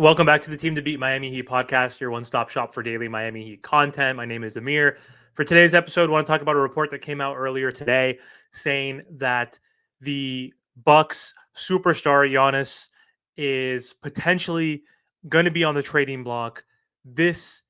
Welcome back to the Team to Beat Miami Heat podcast, your one-stop shop for daily Miami Heat content. My name is Amir. For today's episode, I want to talk about a report that came out earlier today saying that the Bucks superstar Giannis is potentially going to be on the trading block this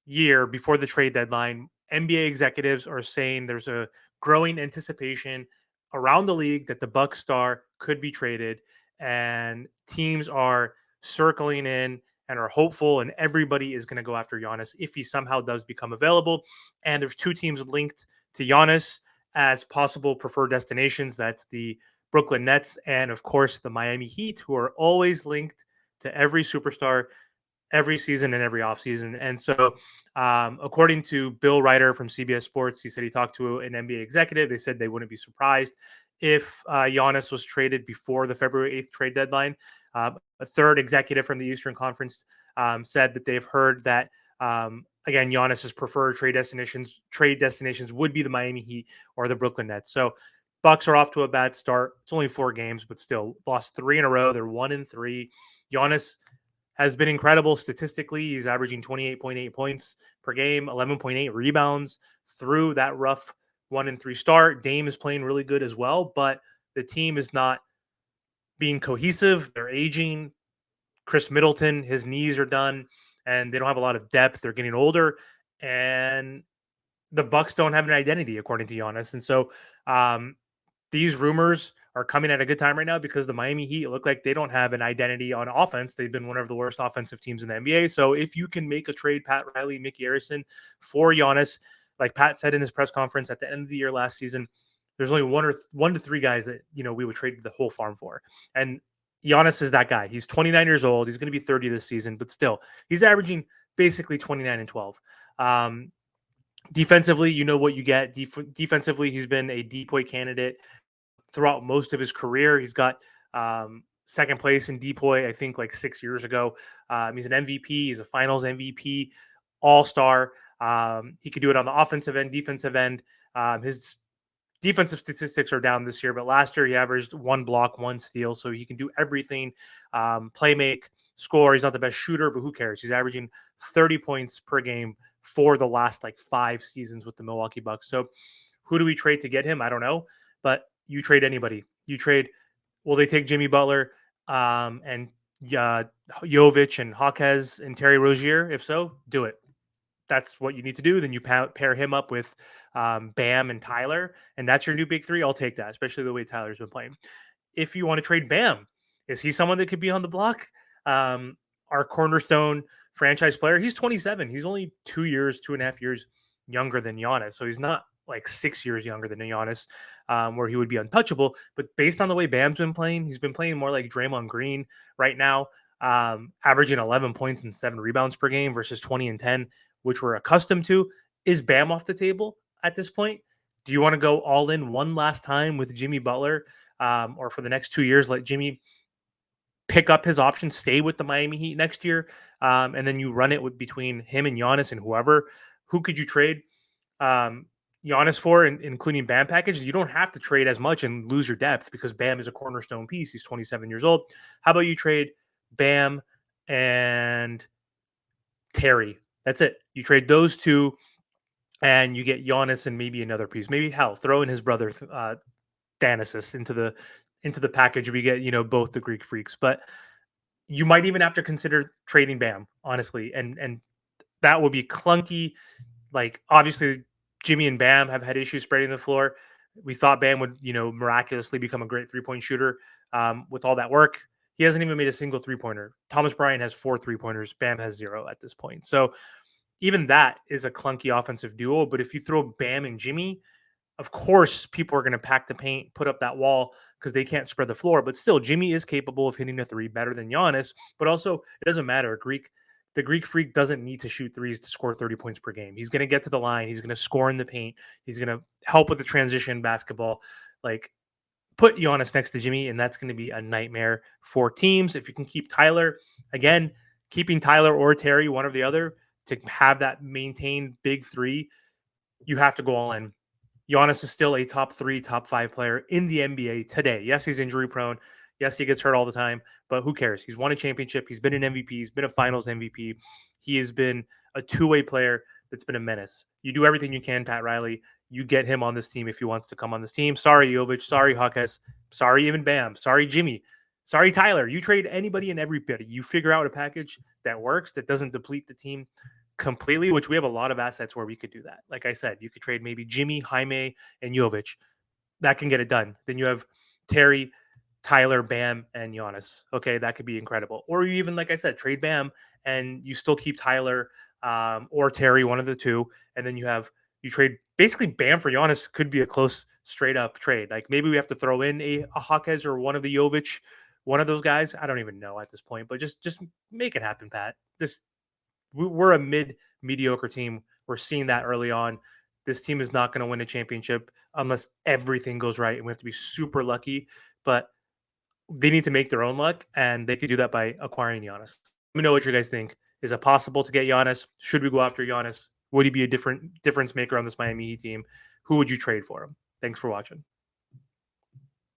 year before the trade deadline. NBA executives are saying there's a growing anticipation around the league that the Bucks star could be traded, and teams are circling in and are hopeful, and everybody is going to go after Giannis if he somehow does become available. And there's two teams linked to Giannis as possible preferred destinations. That's the Brooklyn Nets and, of course, the Miami Heat, who are always linked to every superstar every season and every offseason. And so, according to Bill Ryder from CBS Sports, he said he talked to an NBA executive. They said they wouldn't be surprised if Giannis was traded before the February 8th trade deadline. A third executive from the Eastern Conference said that they've heard that, again, Giannis's preferred trade destinations would be the Miami Heat or the Brooklyn Nets. So Bucks are off to a bad start. It's only 4 games, but still lost 3 in a row. They're 1-3. Giannis has been incredible statistically. He's averaging 28.8 points per game, 11.8 rebounds through that rough 1-3 start. Dame is playing really good as well, but the team is not being cohesive. They're aging. Chris Middleton, his knees are done, and they don't have a lot of depth. They're getting older, and the Bucks don't have an identity, according to Giannis. And so, these rumors are coming at a good time right now because the Miami Heat look like they don't have an identity on offense. They've been one of the worst offensive teams in the NBA. So if you can make a trade, Pat Riley, Mickey Arison, for Giannis, like Pat said in his press conference at the end of the year last season, there's only one to three guys that we would trade the whole farm for, and Giannis is that guy. He's 29 years old. He's going to be 30 this season, but still, he's averaging basically 29 and 12. Defensively, you know what you get. Defensively, he's been a DPOY candidate throughout most of his career. He's got second place in DPOY, I think, like 6 years ago. He's an MVP. He's a Finals MVP, All-Star. He could do it on the offensive end, defensive end. His defensive statistics are down this year, but last year he averaged 1 block, 1 steal, so he can do everything. Play make, score. He's not the best shooter, but who cares? He's averaging 30 points per game for the last 5 seasons with the Milwaukee Bucks. So who do we trade to get him? I don't know, but you trade anybody. You trade. Will they take Jimmy Butler and Jovic and Hawkes and Terry Rozier? If so, do it. That's what you need to do. Then you pair him up with Bam and Tyler, and that's your new big three. I'll take that, especially the way Tyler's been playing. If you want to trade Bam, is he someone that could be on the block? Our cornerstone franchise player, he's 27. He's only 2.5 years younger than Giannis. So he's not like 6 years younger than Giannis, where he would be untouchable. But based on the way Bam's been playing, he's been playing more like Draymond Green right now, averaging 11 points and 7 rebounds per game versus 20 and 10, which we're accustomed to. Is Bam off the table at this point? Do you want to go all in one last time with Jimmy Butler, or for the next 2 years, let Jimmy pick up his option, stay with the Miami Heat next year, and then you run it with between him and Giannis and whoever? Who could you trade Giannis for, including Bam packages? You don't have to trade as much and lose your depth because Bam is a cornerstone piece. He's 27 years old. How about you trade Bam and Terry? That's it. You trade those two, and you get Giannis and maybe another piece. Maybe throw in his brother Thanasis into the package. We get both the Greek freaks, but you might even have to consider trading Bam, honestly, and that would be clunky. Like, obviously, Jimmy and Bam have had issues spreading the floor. We thought Bam would miraculously become a great 3-point shooter with all that work. He hasn't even made a single 3-pointer. Thomas Bryant has 4 3-pointers. Bam has 0 at this point. So even that is a clunky offensive duo. But if you throw Bam and Jimmy, of course, people are going to pack the paint, put up that wall because they can't spread the floor. But still, Jimmy is capable of hitting a 3 better than Giannis. But also, it doesn't matter. The Greek freak doesn't need to shoot threes to score 30 points per game. He's going to get to the line. He's going to score in the paint. He's going to help with the transition basketball. Like, put Giannis next to Jimmy, and that's going to be a nightmare for teams. If you can keep Tyler, again, keeping Tyler or Terry, one or the other, to have that maintained big three, you have to go all in. Giannis is still a top 3, top 5 player in the NBA today. Yes, he's injury prone. Yes, he gets hurt all the time, but who cares? He's won a championship. He's been an MVP. He's been a Finals MVP. He has been a two-way player that's been a menace. You do everything you can, Pat Riley. You get him on this team if he wants to come on this team. Sorry, Jovic. Sorry, Hawkes. Sorry, even Bam. Sorry, Jimmy. Sorry, Tyler. You trade anybody and everybody. You figure out a package that works, that doesn't deplete the team completely, which we have a lot of assets where we could do that. Like I said, you could trade maybe Jimmy, Jaime, and Jovic. That can get it done. Then you have Terry, Tyler, Bam, and Giannis. Okay, that could be incredible. Or you even, like I said, trade Bam and you still keep Tyler or Terry, one of the two, and then you trade basically Bam for Giannis could be a close straight up trade. Like maybe we have to throw in a Hawkes or one of the Jovic, one of those guys. I don't even know at this point, but just make it happen, Pat. We're a mediocre team. We're seeing that early on. This team is not going to win a championship unless everything goes right, and we have to be super lucky. But they need to make their own luck, and they could do that by acquiring Giannis. Let me know what you guys think. Is it possible to get Giannis? Should we go after Giannis? Would he be a difference maker on this Miami Heat team? Who would you trade for him? Thanks for watching.